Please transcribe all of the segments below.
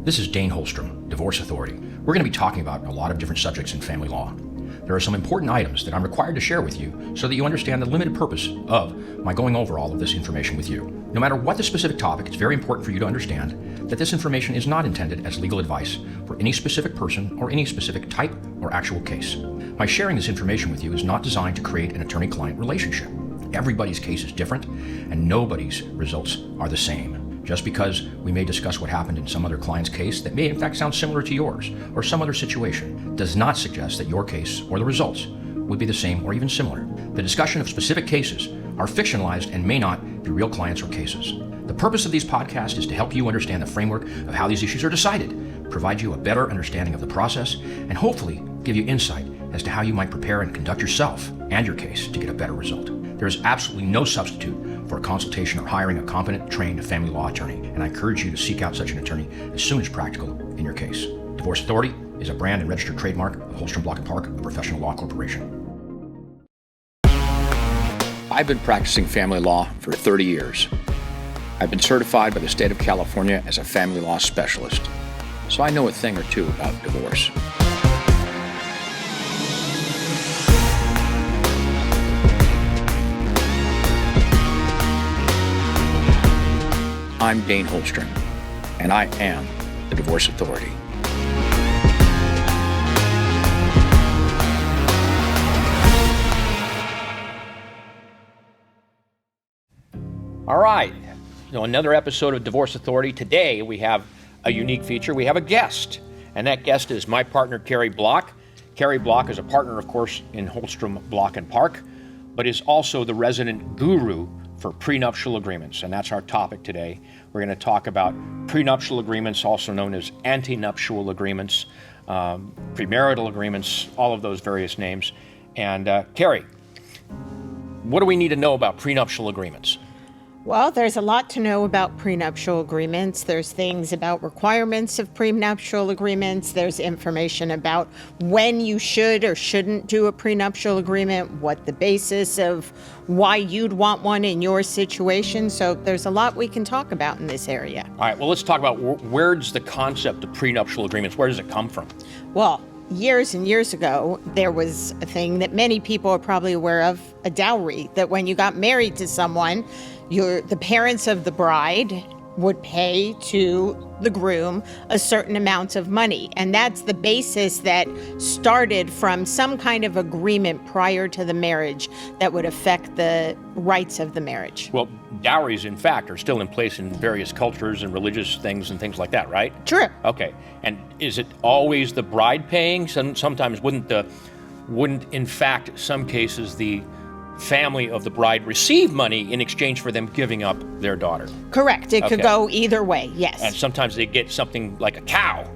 This is Dane Holstrom, Divorce Authority. We're going to be talking about a lot of different subjects in family law. There are some important items that I'm required to share with you so that you understand the limited purpose of my going over all of this information with you. No matter what the specific topic, it's very important for you to understand that this information is not intended as legal advice for any specific person or any specific type or actual case. My sharing this information with you is not designed to create an attorney-client relationship. Everybody's case is different, and nobody's results are the same. Just because we may discuss what happened in some other client's case that may in fact sound similar to yours or some other situation does not suggest that your case or the results would be the same or even similar. The discussion of specific cases are fictionalized and may not be real clients or cases. The purpose of these podcasts is to help you understand the framework of how these issues are decided, provide you a better understanding of the process, and hopefully give you insight as to how you might prepare and conduct yourself and your case to get a better result. There is absolutely no substitute for a consultation or hiring a competent, trained family law attorney, and I encourage you to seek out such an attorney as soon as practical in your case. Divorce Authority is a brand and registered trademark of Holstrom, Block & Parke, a professional law corporation. I've been practicing family law for 30 years. I've been certified by the state of California as a family law specialist, so I know a thing or two about divorce. I'm Dane Holstrom, and I am the Divorce Authority. All right, another episode of Divorce Authority. Today we have a unique feature. We have a guest, and that guest is my partner, Carrie Block. Carrie Block is a partner, of course, in Holstrom, Block & Parke, but is also the resident guru for prenuptial agreements, and that's our topic today. We're going to talk about prenuptial agreements, also known as antenuptial agreements, premarital agreements, all of those various names. And Carrie, what do we need to know about prenuptial agreements? Well, there's a lot to know about prenuptial agreements. There's things about requirements of prenuptial agreements. There's information about when you should or shouldn't do a prenuptial agreement, what the basis of why you'd want one in your situation. So there's a lot we can talk about in this area. All right, well, let's talk about where does the concept of prenuptial agreements, where does it come from? Well, years and years ago, there was a thing that many people are probably aware of, a dowry, that when you got married to someone, the parents of the bride would pay to the groom a certain amount of money. And that's the basis that started from some kind of agreement prior to the marriage that would affect the rights of the marriage. Well, dowries, in fact, are still in place in various cultures and religious things and things like that, right? True. Okay. And is it always the bride paying? Sometimes wouldn't in fact, some cases, the family of the bride receive money in exchange for them giving up their daughter? Correct. It could go either way, yes. And sometimes they get something like a cow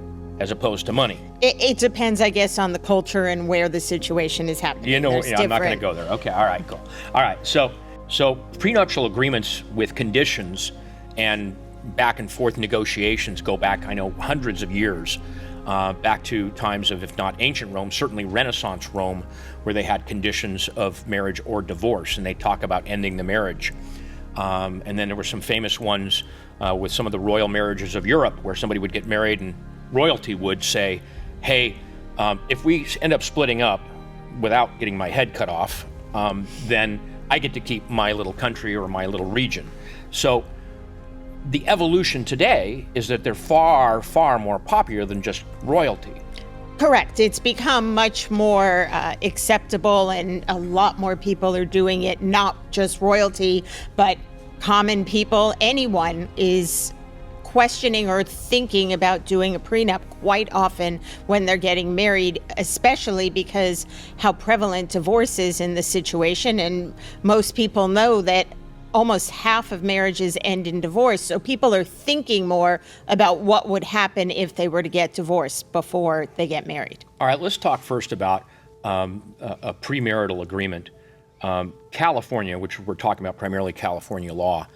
as opposed to money. It depends, I guess, on the culture and where the situation is happening. I'm not going to go there. Okay, all right, cool. All right, so prenuptial agreements with conditions and back and forth negotiations go back, I know, hundreds of years. Back to times of, if not ancient Rome, certainly Renaissance Rome, where they had conditions of marriage or divorce, and they talk about ending the marriage. And then there were some famous ones with some of the royal marriages of Europe, where somebody would get married and royalty would say, hey, if we end up splitting up without getting my head cut off, then I get to keep my little country or my little region. So the evolution today is that they're far, far more popular than just royalty. Correct. It's become much more acceptable, and a lot more people are doing it, not just royalty, but common people. Anyone is questioning or thinking about doing a prenup quite often when they're getting married, especially because how prevalent divorce is in the situation. And most people know that almost half of marriages end in divorce. So people are thinking more about what would happen if they were to get divorced before they get married. All right, let's talk first about a premarital agreement. California, which we're talking about primarily California law,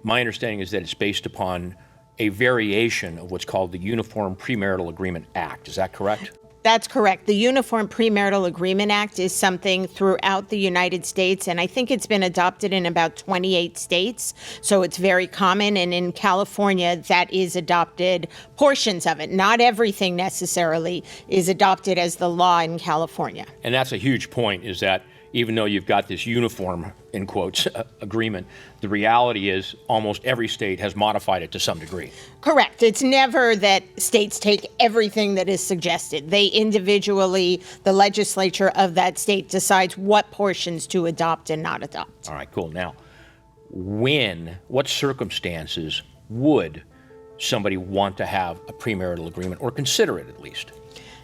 my understanding is that it's based upon a variation of what's called the Uniform Premarital Agreement Act. Is that correct? That's correct. The Uniform Premarital Agreement Act is something throughout the United States, and I think it's been adopted in about 28 states, so it's very common. And in California, that is adopted, portions of it. Not everything necessarily is adopted as the law in California. And that's a huge point, is that even though you've got this uniform, in quotes, agreement, the reality is almost every state has modified it to some degree. Correct. It's never that states take everything that is suggested. They individually, the legislature of that state decides what portions to adopt and not adopt. All right, cool. Now, what circumstances would somebody want to have a premarital agreement, or consider it at least?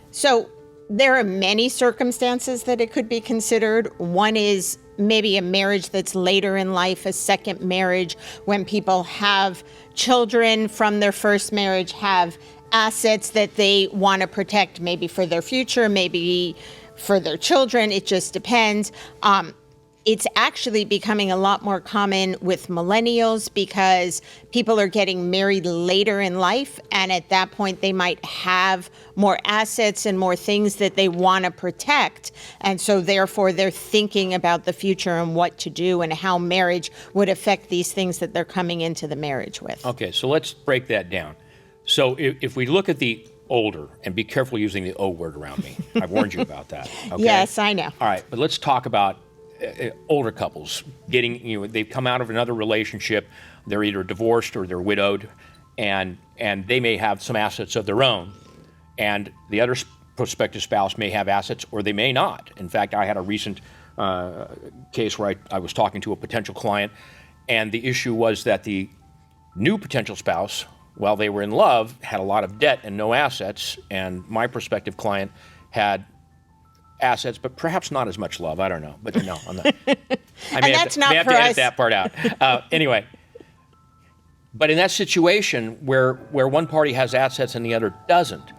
So there are many circumstances that it could be considered. One is maybe a marriage that's later in life, a second marriage, when people have children from their first marriage, have assets that they want to protect, maybe for their future, maybe for their children. It just depends. It's actually becoming a lot more common with millennials because people are getting married later in life, and at that point they might have more assets and more things that they want to protect, and so therefore they're thinking about the future and what to do and how marriage would affect these things that they're coming into the marriage with. Okay, so let's break that down. So if we look at the older, and be careful using the O word around me. I've warned you about that. Okay? Yes, I know. All right, but let's talk about older couples they've come out of another relationship. They're either divorced or they're widowed, and they may have some assets of their own, and the other prospective spouse may have assets, or they may not. In fact, I had a recent case where I was talking to a potential client, and the issue was that the new potential spouse, while they were in love, had a lot of debt and no assets, and my prospective client had assets, but perhaps not as much love. I don't know, but no, I'm not. I may have to edit that part out. Anyway, but in that situation where one party has assets and the other doesn't,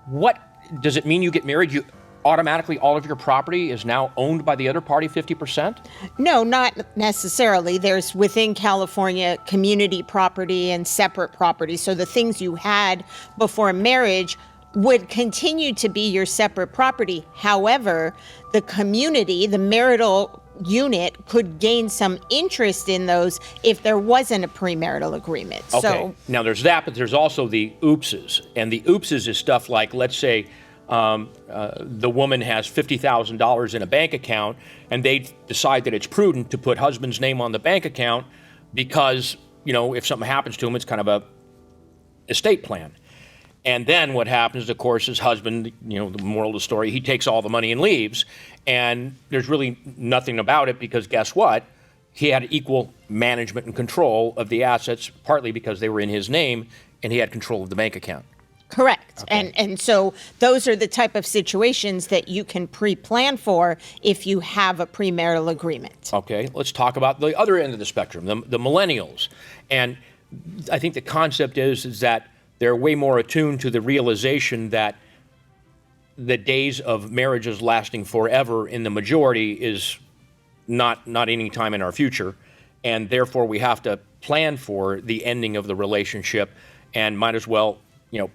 what does it mean? You get married, you automatically all of your property is now owned by the other party 50%? No, not necessarily. There's within California community property and separate property. So the things you had before marriage would continue to be your separate property. However, the community, the marital unit, could gain some interest in those if there wasn't a premarital agreement. Okay. So now there's that, but there's also the oopses. And the oopses is stuff like, let's say the woman has $50,000 in a bank account, and they decide that it's prudent to put husband's name on the bank account because, if something happens to him, it's kind of a estate plan. And then what happens, of course, is husband, the moral of the story, he takes all the money and leaves. And there's really nothing about it because guess what? He had equal management and control of the assets, partly because they were in his name and he had control of the bank account. correct. Okay. And so those are the type of situations that you can pre-plan for if you have a premarital agreement. Okay, let's talk about the other end of the spectrum, the millennials. And I think the concept is that they're way more attuned to the realization that the days of marriages lasting forever in the majority is not any time in our future, and therefore we have to plan for the ending of the relationship and might as well,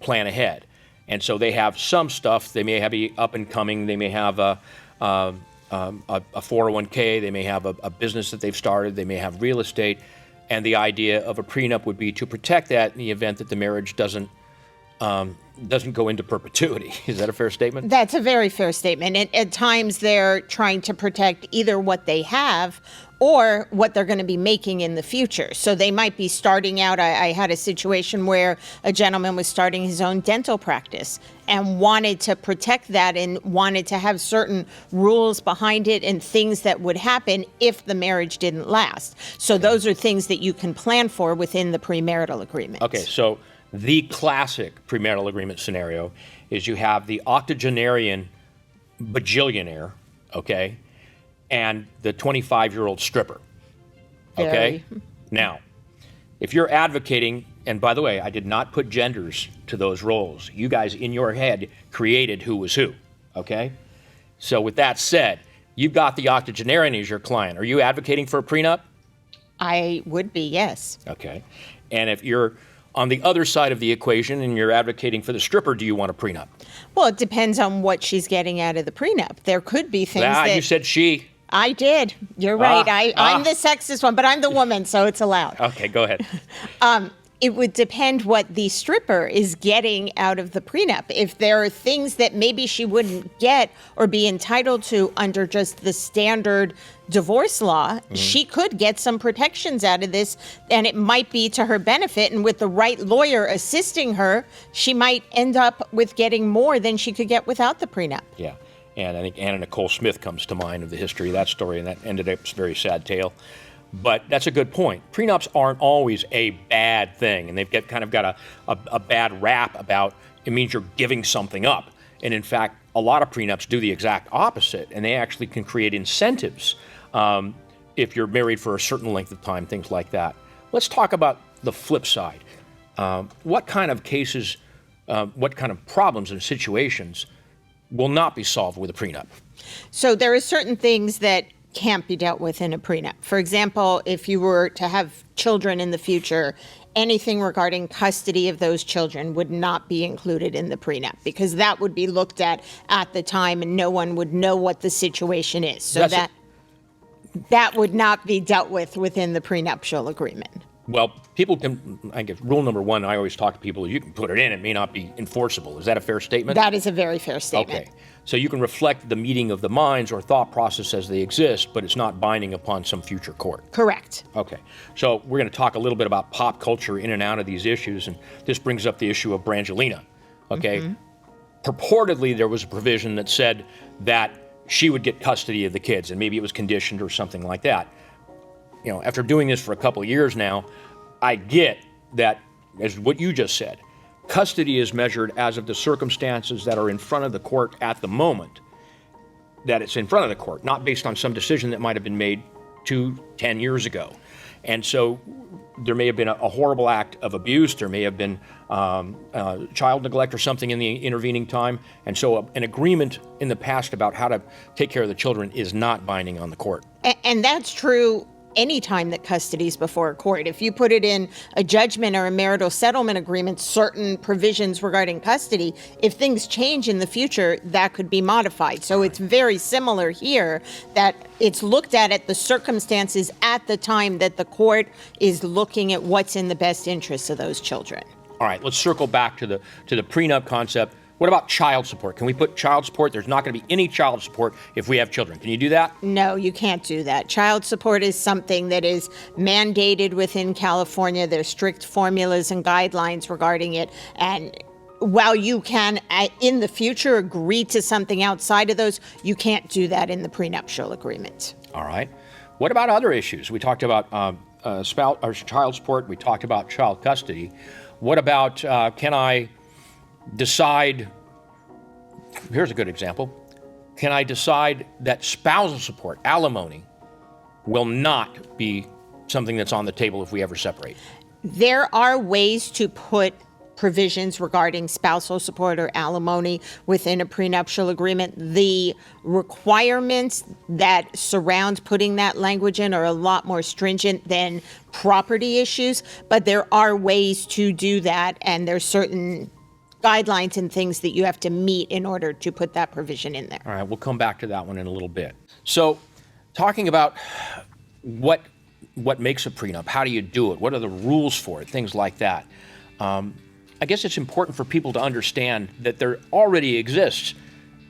plan ahead. And so they have some stuff. They may have a up and coming. They may have a 401k. They may have a business that they've started. They may have real estate. And the idea of a prenup would be to protect that in the event that the marriage doesn't go into perpetuity. Is that a fair statement? That's a very fair statement. And at times they're trying to protect either what they have or what they're going to be making in the future. So they might be starting out. I had a situation where a gentleman was starting his own dental practice and wanted to protect that and wanted to have certain rules behind it and things that would happen if the marriage didn't last. So those are things that you can plan for within the premarital agreement. Okay, so the classic premarital agreement scenario is you have the octogenarian bajillionaire, okay, and the 25-year-old stripper, okay? Very. Now, if you're advocating, and by the way, I did not put genders to those roles. You guys in your head created who was who, okay? So with that said, you've got the octogenarian as your client. Are you advocating for a prenup? I would be, yes. Okay. And if you're on the other side of the equation, and you're advocating for the stripper, do you want a prenup? Well, it depends on what she's getting out of the prenup. There could be things You said she. I did. You're right. I'm the sexist one, but I'm the woman, so it's allowed. Okay, go ahead. It would depend what the stripper is getting out of the prenup. If there are things that maybe she wouldn't get or be entitled to under just the standard divorce law, she could get some protections out of this, and it might be to her benefit. And with the right lawyer assisting her, she might end up with getting more than she could get without the prenup. Yeah. And I think Anna Nicole Smith comes to mind of the history of that story, and that ended up a very sad tale. But that's a good point. Prenups aren't always a bad thing, and they've kind of got a bad rap about it means you're giving something up. And in fact, a lot of prenups do the exact opposite, and they actually can create incentives if you're married for a certain length of time, things like that. Let's talk about the flip side. What kind of cases, what kind of problems and situations will not be solved with a prenup? So there are certain things that can't be dealt with in a prenup. For example, if you were to have children in the future, anything regarding custody of those children would not be included in the prenup, because that would be looked at the time and no one would know what the situation is. So that would not be dealt with within the prenuptial agreement. Well, people can, I guess, rule number one, I always talk to people, you can put it in, it may not be enforceable. Is that a fair statement? That is a very fair statement. Okay. So you can reflect the meeting of the minds or thought process as they exist, but it's not binding upon some future court. Correct. Okay. So we're going to talk a little bit about pop culture in and out of these issues, and this brings up the issue of Brangelina. Okay. Purportedly, there was a provision that said that she would get custody of the kids, and maybe it was conditioned or something like that. You know, after doing this for a couple of years now, I get that, as what you just said, custody is measured as of the circumstances that are in front of the court at the moment that it's in front of the court, not based on some decision that might have been made 10 years ago. And so there may have been a horrible act of abuse, there may have been child neglect or something in the intervening time, and so an agreement in the past about how to take care of the children is not binding on the court. And that's true anytime that custody is before a court. If you put it in a judgment or a marital settlement agreement, certain provisions regarding custody, if things change in the future, that could be modified. So it's very similar here, that it's looked at the circumstances at the time that the court is looking at what's in the best interest of those children. All right, let's circle back to the prenup concept. What about child support? Can we put child support? There's not going to be any child support if we have children. Can you do that? No, you can't do that. Child support is something that is mandated within California. There's strict formulas and guidelines regarding it. And while you can, in the future, agree to something outside of those, you can't do that in the prenuptial agreement. All right. What about other issues? We talked about child support. We talked about child custody. What about, can I decide, here's a good example, can I decide that spousal support, alimony, will not be something that's on the table if we ever separate? There are ways to put provisions regarding spousal support or alimony within a prenuptial agreement. The requirements that surround putting that language in are a lot more stringent than property issues, but there are ways to do that, and there's certain guidelines and things that you have to meet in order to put that provision in there. All right, we'll come back to that one in a little bit. So, talking about what makes a prenup, how do you do it, what are the rules for it, things like that. I guess it's important for people to understand that there already exists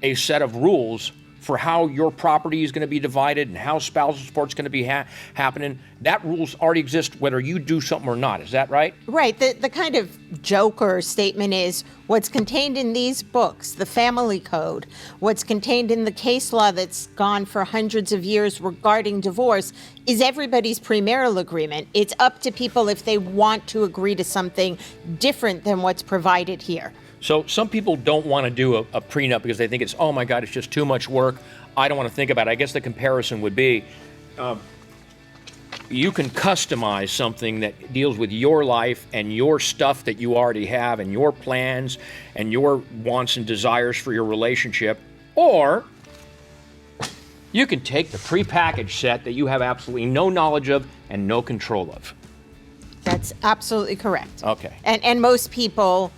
a set of rules for how your property is going to be divided and how spousal support is going to be happening. That rules already exist whether you do something or not. Is that right? Right. The kind of joke or statement is what's contained in these books, the family code, what's contained in the case law that's gone for hundreds of years regarding divorce is everybody's premarital agreement. It's up to people if they want to agree to something different than what's provided here. So some people don't want to do a prenup because they think it's, oh my God, it's just too much work. I don't want to think about it. I guess the comparison would be, you can customize something that deals with your life and your stuff that you already have and your plans and your wants and desires for your relationship, or you can take the prepackaged set that you have absolutely no knowledge of and no control of. That's absolutely correct. Okay. And most people,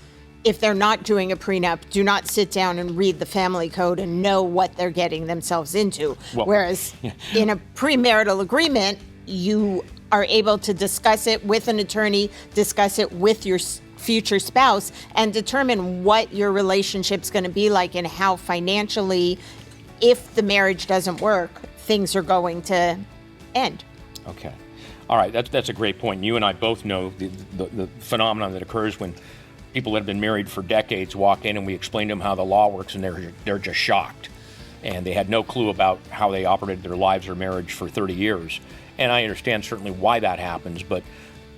if they're not doing a prenup, do not sit down and read the family code and know what they're getting themselves into. Well, Whereas in a premarital agreement, you are able to discuss it with an attorney, discuss it with your future spouse, and determine what your relationship's going to be like and how financially, if the marriage doesn't work, things are going to end. Okay. All right, that's a great point. You and I both know the phenomenon that occurs when people that have been married for decades walk in and we explain to them how the law works, and they're just shocked. And they had no clue about how they operated their lives or marriage for 30 years. And I understand certainly why that happens, but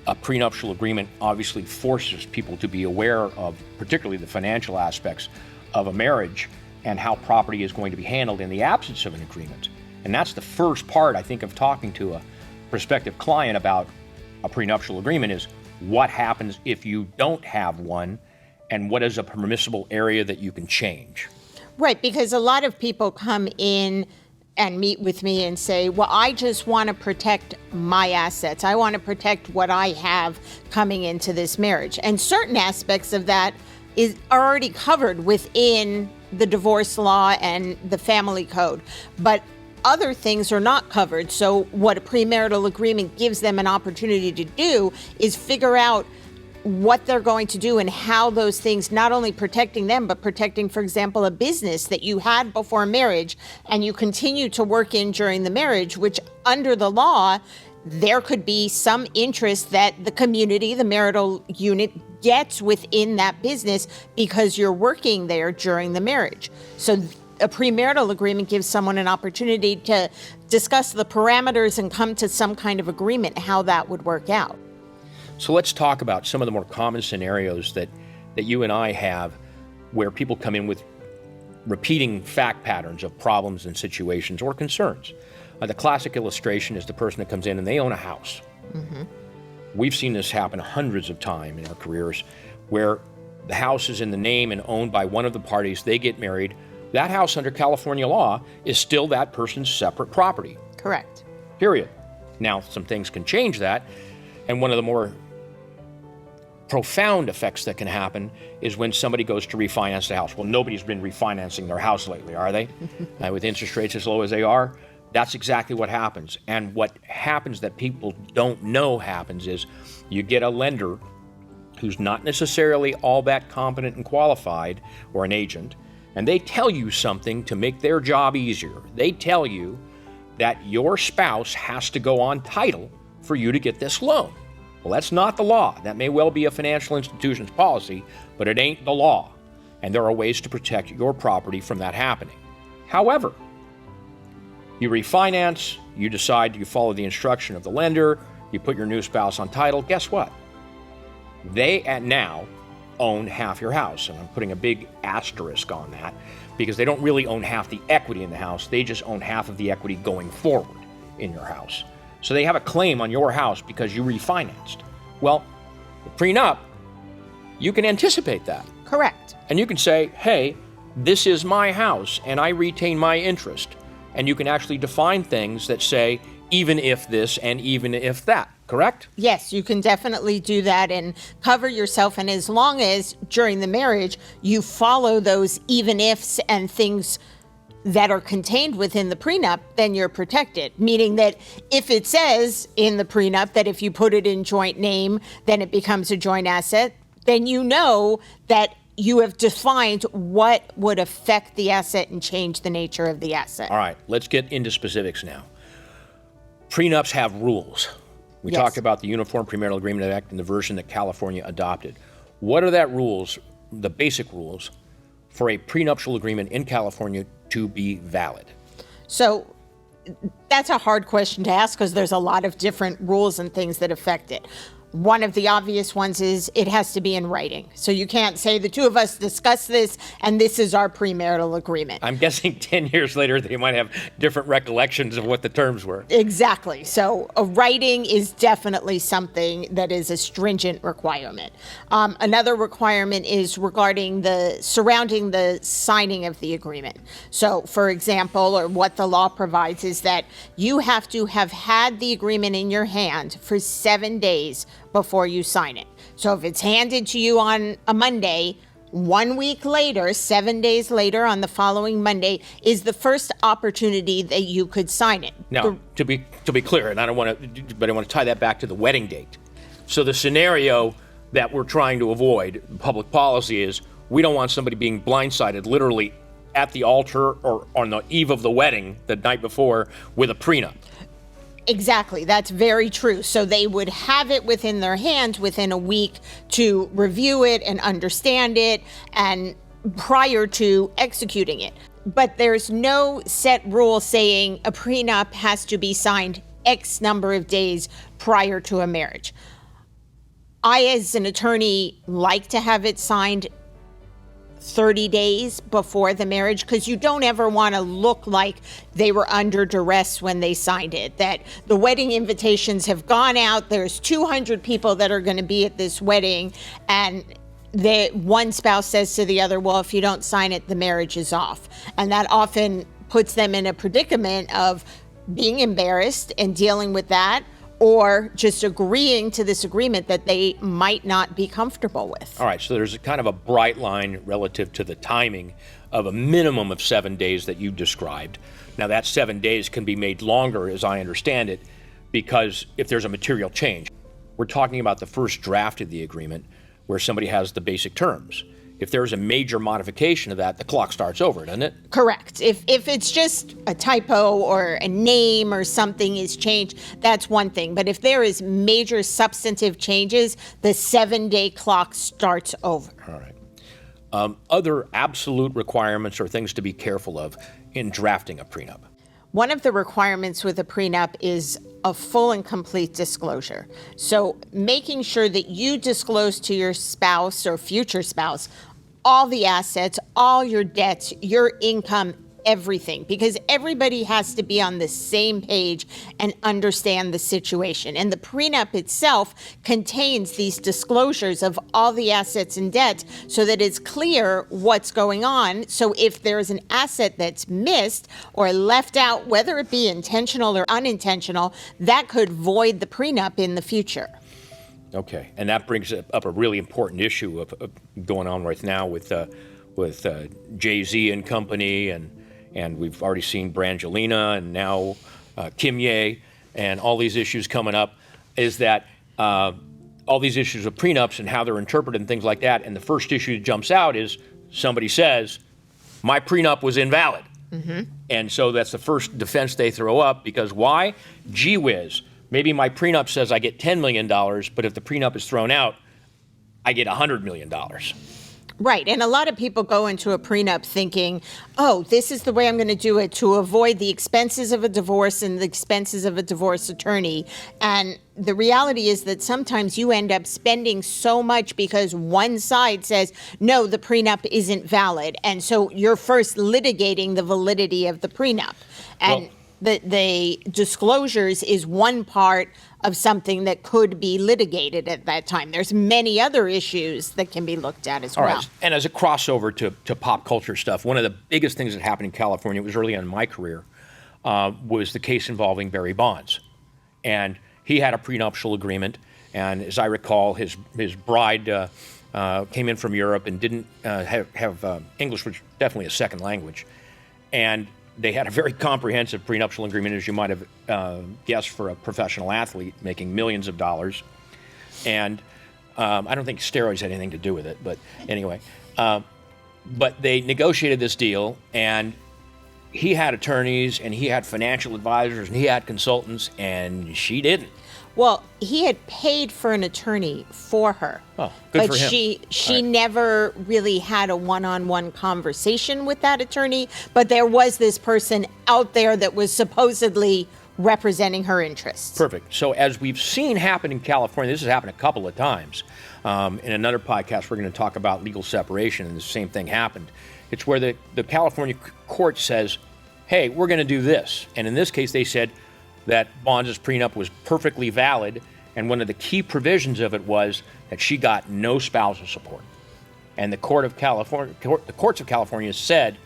a prenuptial agreement obviously forces people to be aware of particularly the financial aspects of a marriage and how property is going to be handled in the absence of an agreement. And that's the first part, I think, of talking to a prospective client about a prenuptial agreement is what happens if you don't have one, and what is a permissible area that you can change. Right, because a lot of people come in and meet with me and say, well, I just want to protect my assets. I want to protect what I have coming into this marriage. And certain aspects of that are already covered within the divorce law and the family code. But other things are not covered. So what a premarital agreement gives them an opportunity to do is figure out what they're going to do and how those things, not only protecting them, but protecting, for example, a business that you had before marriage and you continue to work in during the marriage, which under the law, there could be some interest that the community, the marital unit, gets within that business because you're working there during the marriage. So a premarital agreement gives someone an opportunity to discuss the parameters and come to some kind of agreement how that would work out. So let's talk about some of the more common scenarios that you and I have where people come in with repeating fact patterns of problems and situations or concerns. The classic illustration is the person that comes in and they own a house. Mm-hmm. We've seen this happen hundreds of times in our careers where the house is in the name and owned by one of the parties, they get married. That house under California law is still that person's separate property. Correct. Period. Now, some things can change that, and one of the more profound effects that can happen is when somebody goes to refinance the house. Well, nobody's been refinancing their house lately, are they? With interest rates as low as they are, that's exactly what happens. And what happens that people don't know happens is you get a lender who's not necessarily all that competent and qualified, or an agent, and they tell you something to make their job easier. They tell you that your spouse has to go on title for you to get this loan. Well, that's not the law. That may well be a financial institution's policy, but it ain't the law. And there are ways to protect your property from that happening. However, you refinance, you decide you follow the instruction of the lender, you put your new spouse on title, guess what? They now own half your house. And I'm putting a big asterisk on that because they don't really own half the equity in the house. They just own half of the equity going forward in your house. So they have a claim on your house because you refinanced. Well, the prenup, you can anticipate that. Correct. And you can say, hey, this is my house and I retain my interest. And you can actually define things that say, even if this and even if that, correct? Yes, you can definitely do that and cover yourself. And as long as during the marriage, you follow those even ifs and things that are contained within the prenup, then you're protected. Meaning that if it says in the prenup that if you put it in joint name, then it becomes a joint asset, then you know that you have defined what would affect the asset and change the nature of the asset. All right, let's get into specifics now. Prenups have rules. We Yes. talked about the Uniform Premarital Agreement Act and the version that California adopted. What are that rules, the basic rules, for a prenuptial agreement in California to be valid? So that's a hard question to ask because there's a lot of different rules and things that affect it. One of the obvious ones is it has to be in writing. So you can't say the two of us discussed this and this is our premarital agreement. I'm guessing 10 years later they might have different recollections of what the terms were. Exactly. So a writing is definitely something that is a stringent requirement. Another requirement is regarding surrounding the signing of the agreement. So for example, or what the law provides is that you have to have had the agreement in your hand for 7 days before you sign it. So if it's handed to you on a Monday, 1 week later, 7 days later, on the following Monday, is the first opportunity that you could sign it. Now, to be clear, and I want to tie that back to the wedding date. So the scenario that we're trying to avoid, public policy, is we don't want somebody being blindsided literally at the altar or on the eve of the wedding the night before with a prenup. Exactly. That's very true. So they would have it within their hands within a week to review it and understand it and prior to executing it. But there's no set rule saying a prenup has to be signed X number of days prior to a marriage. I, as an attorney, like to have it signed 30 days before the marriage, because you don't ever want to look like they were under duress when they signed it, that the wedding invitations have gone out, there's 200 people that are going to be at this wedding, and the one spouse says to the other, well, if you don't sign it, the marriage is off. And that often puts them in a predicament of being embarrassed and dealing with that, or just agreeing to this agreement that they might not be comfortable with. All right, so there's a kind of a bright line relative to the timing of a minimum of 7 days that you described. Now, that 7 days can be made longer, as I understand it, because if there's a material change. We're talking about the first draft of the agreement where somebody has the basic terms. If there's a major modification of that, the clock starts over, doesn't it? Correct. If it's just a typo or a name or something is changed, that's one thing. But if there is major substantive changes, the 7-day clock starts over. All right. Other absolute requirements or things to be careful of in drafting a prenup. One of the requirements with a prenup is a full and complete disclosure. So making sure that you disclose to your spouse or future spouse all the assets, all your debts, your income, everything, because everybody has to be on the same page and understand the situation. And the prenup itself contains these disclosures of all the assets and debts so that it's clear what's going on. So if there's an asset that's missed or left out, whether it be intentional or unintentional, that could void the prenup in the future. Okay, and that brings up a really important issue of going on right now with Jay-Z and company, and we've already seen Brangelina and now Kim Ye, and all these issues coming up, is that all these issues of prenups and how they're interpreted and things like that, and the first issue that jumps out is somebody says, my prenup was invalid. Mm-hmm. And so that's the first defense they throw up, because why? Gee whiz. Maybe my prenup says I get $10 million, but if the prenup is thrown out, I get $100 million. Right. And a lot of people go into a prenup thinking, oh, this is the way I'm going to do it to avoid the expenses of a divorce and the expenses of a divorce attorney. And the reality is that sometimes you end up spending so much because one side says, no, the prenup isn't valid. And so you're first litigating the validity of the prenup. And the disclosures is one part of something that could be litigated at that time. There's many other issues that can be looked at as well. Right. And as a crossover to pop culture stuff, one of the biggest things that happened in California, it was early on in my career, was the case involving Barry Bonds. And he had a prenuptial agreement, and as I recall, his bride came in from Europe and didn't have English, which definitely a second language. And they had a very comprehensive prenuptial agreement, as you might have guessed, for a professional athlete making millions of dollars. And I don't think steroids had anything to do with it, but anyway. But they negotiated this deal, and he had attorneys, and he had financial advisors, and he had consultants, and she didn't. Well, he had paid for an attorney for her. Oh, good but for him. she Right. never really had a one-on-one conversation with that attorney, but there was this person out there that was supposedly representing her interests. Perfect. So as we've seen happen in California, this has happened a couple of times. In another podcast, we're going to talk about legal separation, and the same thing happened. It's where the California court says, hey, we're going to do this. And in this case, they said that Bonds' prenup was perfectly valid, and one of the key provisions of it was that she got no spousal support. And the courts of California said,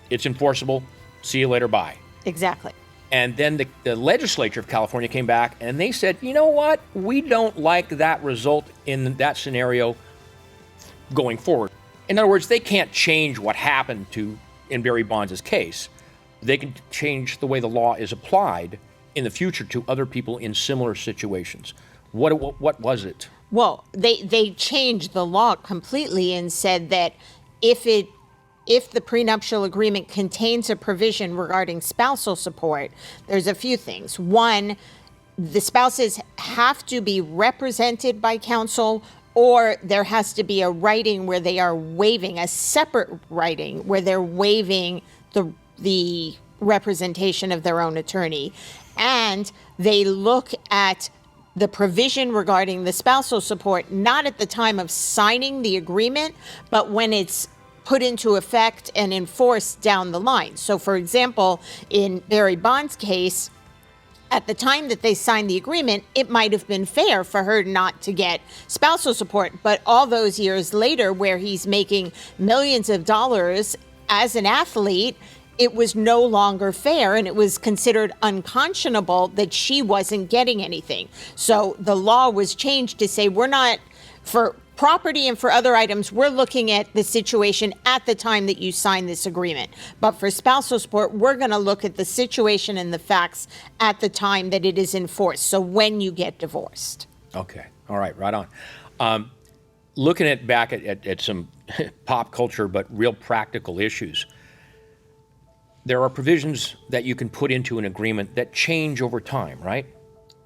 it's enforceable, see you later, bye. Exactly. And then the legislature of California came back and they said, you know what? We don't like that result in that scenario going forward. In other words, they can't change what happened in Barry Bonds' case. They can change the way the law is applied in the future to other people in similar situations. What was it? Well, they changed the law completely and said that if the prenuptial agreement contains a provision regarding spousal support, there's a few things. One, the spouses have to be represented by counsel, or there has to be a writing where they are waiving, a separate writing where they're waiving the representation of their own attorney. And they look at the provision regarding the spousal support, not at the time of signing the agreement, but when it's put into effect and enforced down the line. So, for example, in Barry Bonds' case, at the time that they signed the agreement, it might have been fair for her not to get spousal support. But all those years later, where he's making millions of dollars as an athlete, it was no longer fair, and it was considered unconscionable that she wasn't getting anything. So the law was changed to say we're not, for property and for other items, we're looking at the situation at the time that you sign this agreement. But for spousal support, we're going to look at the situation and the facts at the time that it is enforced. So when you get divorced. Okay. All right. Right on. Looking back at some pop culture, but real practical issues, there are provisions that you can put into an agreement that change over time, right?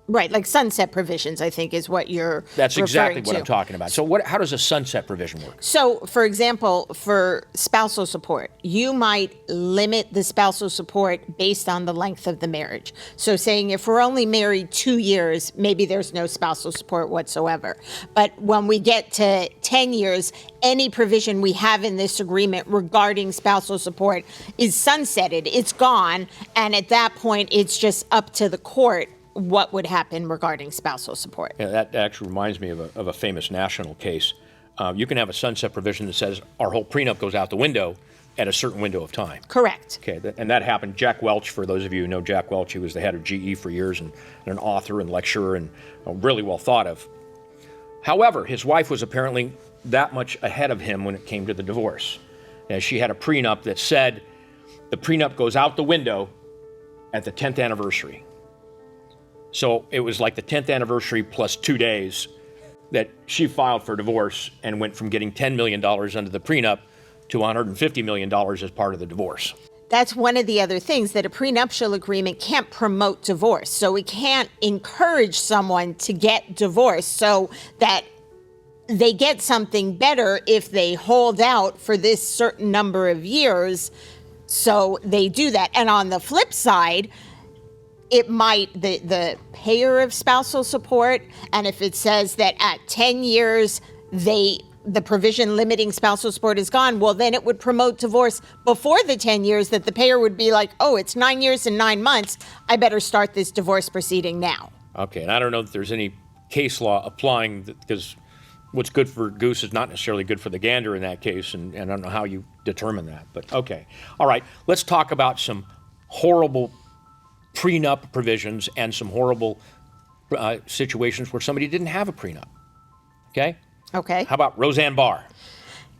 Right, like sunset provisions, I think, is what you're That's exactly what to. I'm talking about. So how does a sunset provision work? So, for example, for spousal support, you might limit the spousal support based on the length of the marriage. So saying if we're only married 2 years, maybe there's no spousal support whatsoever. But when we get to 10 years, any provision we have in this agreement regarding spousal support is sunsetted. It's gone. And at that point, it's just up to the court what would happen regarding spousal support. Yeah, that actually reminds me of a famous national case. You can have a sunset provision that says our whole prenup goes out the window at a certain window of time. Correct. Okay, and that happened. Jack Welch, for those of you who know Jack Welch, he was the head of GE for years and an author and lecturer and really well thought of. However, his wife was apparently that much ahead of him when it came to the divorce. And she had a prenup that said the prenup goes out the window at the 10th anniversary. So it was like the 10th anniversary plus 2 days that she filed for divorce and went from getting $10 million under the prenup to $150 million as part of the divorce. That's one of the other things, that a prenuptial agreement can't promote divorce. So it can't encourage someone to get divorced so that they get something better if they hold out for this certain number of years. So they do that. And on the flip side, it might, the payer of spousal support, and if it says that at 10 years, the provision limiting spousal support is gone, well, then it would promote divorce before the 10 years, that the payer would be like, oh, it's 9 years and 9 months. I better start this divorce proceeding now. Okay, and I don't know if there's any case law applying, because what's good for goose is not necessarily good for the gander in that case, and I don't know how you determine that, but okay. All right, let's talk about some horrible prenup provisions and some horrible situations where somebody didn't have a prenup. Okay? Okay. How about Roseanne Barr?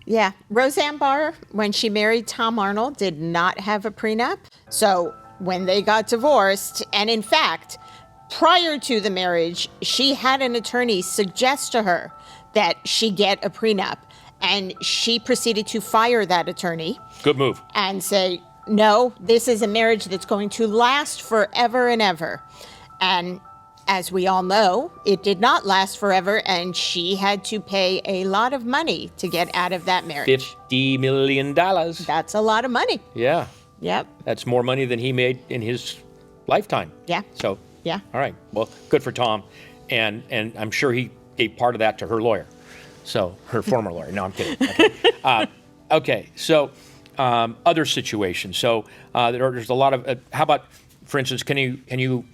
Yeah. Roseanne Barr, when she married Tom Arnold, did not have a prenup. So when they got divorced, and in fact, prior to the marriage, she had an attorney suggest to her that she get a prenup. And she proceeded to fire that attorney. Good move. And say, no, this is a marriage that's going to last forever and ever. And as we all know, it did not last forever, and she had to pay a lot of money to get out of that marriage. $50 million. That's a lot of money. Yeah. Yep. That's more money than he made in his lifetime. Yeah. So, yeah. All right. Well, good for Tom. And I'm sure he gave part of that to her lawyer. So, her former lawyer. No, I'm kidding. Okay. Okay. So, other situations. So, there's a lot of, how about, for instance, can you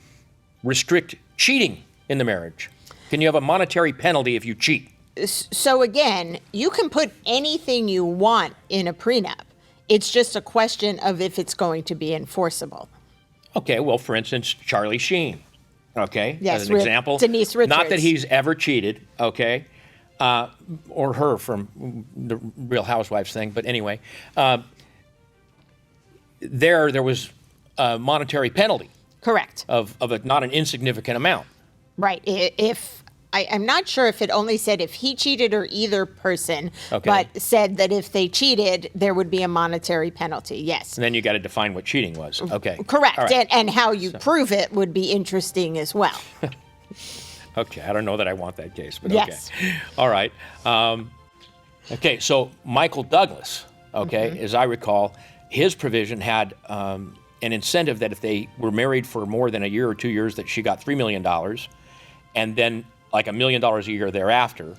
restrict cheating in the marriage? Can you have a monetary penalty if you cheat? So again, you can put anything you want in a prenup. It's just a question of if it's going to be enforceable. Okay, well, for instance, Charlie Sheen, okay, Yes, as an example. Denise Not that Richards. he's ever cheated, okay, or her from the Real Housewives thing, but anyway, there was a monetary penalty Correct. of not an insignificant amount. Right. I'm not sure if it only said if he cheated or either person, Okay. but said that if they cheated, there would be a monetary penalty. Yes. And then you got to define what cheating was. Okay. Correct. All right. And how you prove it would be interesting as well. Okay, I don't know that I want that case, but Yes. okay. All right. Okay, so Michael Douglas, okay, as I recall, his provision had an incentive that if they were married for more than a year or 2 years, that she got $3 million, and then like $1 million a year thereafter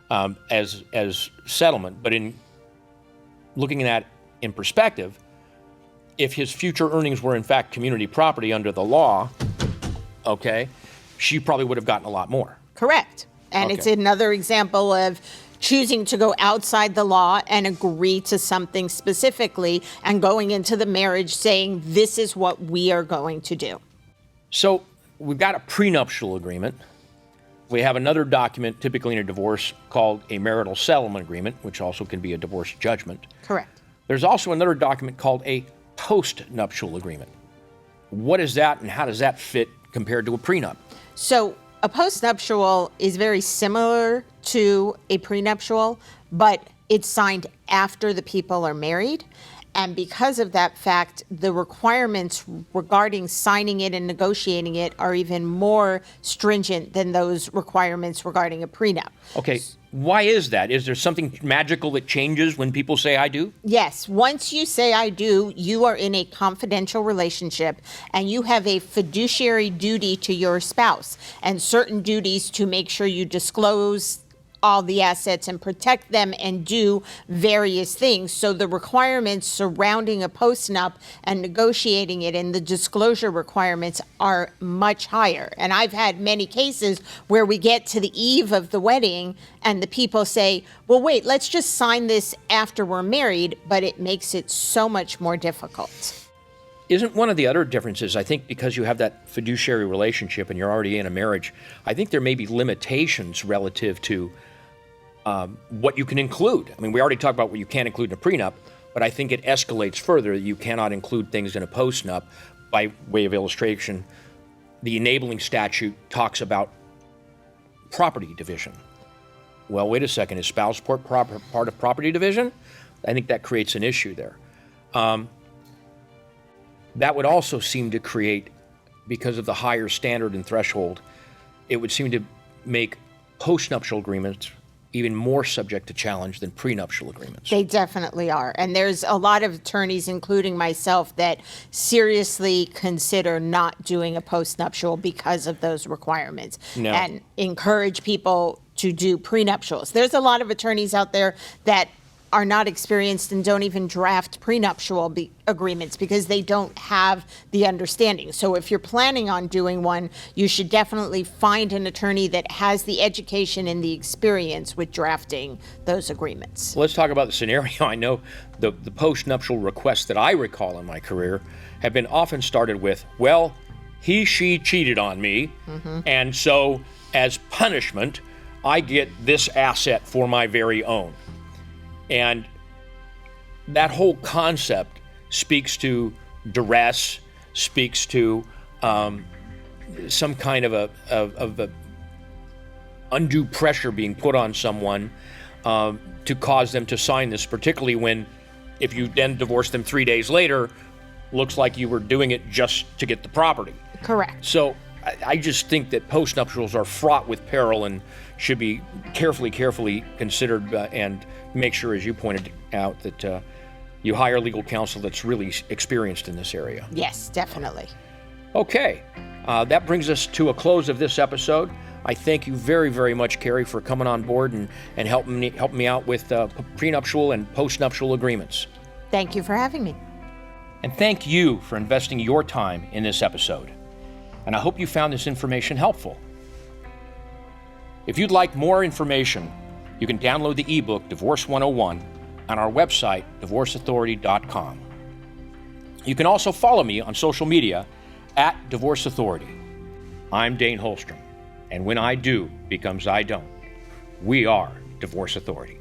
as settlement. But in looking at in perspective, if his future earnings were in fact community property under the law, okay, she probably would have gotten a lot more. Correct. And it's Okay. another example of choosing to go outside the law and agree to something specifically and going into the marriage saying, this is what we are going to do. So we've got a prenuptial agreement. We have another document, typically in a divorce, called a marital settlement agreement, which also can be a divorce judgment. Correct. There's also another document called a postnuptial agreement. What is that, and how does that fit compared to a prenup? So a postnuptial is very similar to a prenuptial, but it's signed after the people are married. And because of that fact, the requirements regarding signing it and negotiating it are even more stringent than those requirements regarding a prenup. Okay, why is that? Is there something magical that changes when people say I do? Yes, once you say I do, you are in a confidential relationship and you have a fiduciary duty to your spouse and certain duties to make sure you disclose all the assets and protect them and do various things. So the requirements surrounding a postnup and negotiating it and the disclosure requirements are much higher. And I've had many cases where we get to the eve of the wedding and the people say, well, wait, let's just sign this after we're married, but it makes it so much more difficult. Isn't one of the other differences, I think because you have that fiduciary relationship and you're already in a marriage, I think there may be limitations relative to what you can include. I mean, we already talked about what you can't include in a prenup, but I think it escalates further. You cannot include things in a postnup. By way of illustration, the enabling statute talks about property division. Well, wait a second, is spouse part of property division? I think that creates an issue there. That would also seem to create, because of the higher standard and threshold, it would seem to make postnuptial agreements even more subject to challenge than prenuptial agreements. They definitely are. And there's a lot of attorneys, including myself, that seriously consider not doing a postnuptial because of those requirements No. and encourage people to do prenuptials. There's a lot of attorneys out there that are not experienced and don't even draft prenuptial agreements because they don't have the understanding. So if you're planning on doing one, you should definitely find an attorney that has the education and the experience with drafting those agreements. Let's talk about the scenario. I know the postnuptial requests that I recall in my career have been often started with, well, she cheated on me, and so as punishment, I get this asset for my very own. And that whole concept speaks to duress, speaks to some kind of a undue pressure being put on someone to cause them to sign this, particularly when, if you then divorce them 3 days later, looks like you were doing it just to get the property. Correct. So I just think that postnuptials are fraught with peril and should be carefully considered and make sure, as you pointed out, that you hire legal counsel that's really experienced in this area. Yes, definitely. Okay, that brings us to a close of this episode. I thank you very, very much, Carrie, for coming on board and helping me out with prenuptial and postnuptial agreements. Thank you for having me. And thank you for investing your time in this episode. And I hope you found this information helpful. If you'd like more information, you can download the ebook Divorce 101 on our website, divorceauthority.com. You can also follow me on social media At Divorce Authority, I'm Dane Holstrom, and when I do becomes I don't, we are Divorce Authority.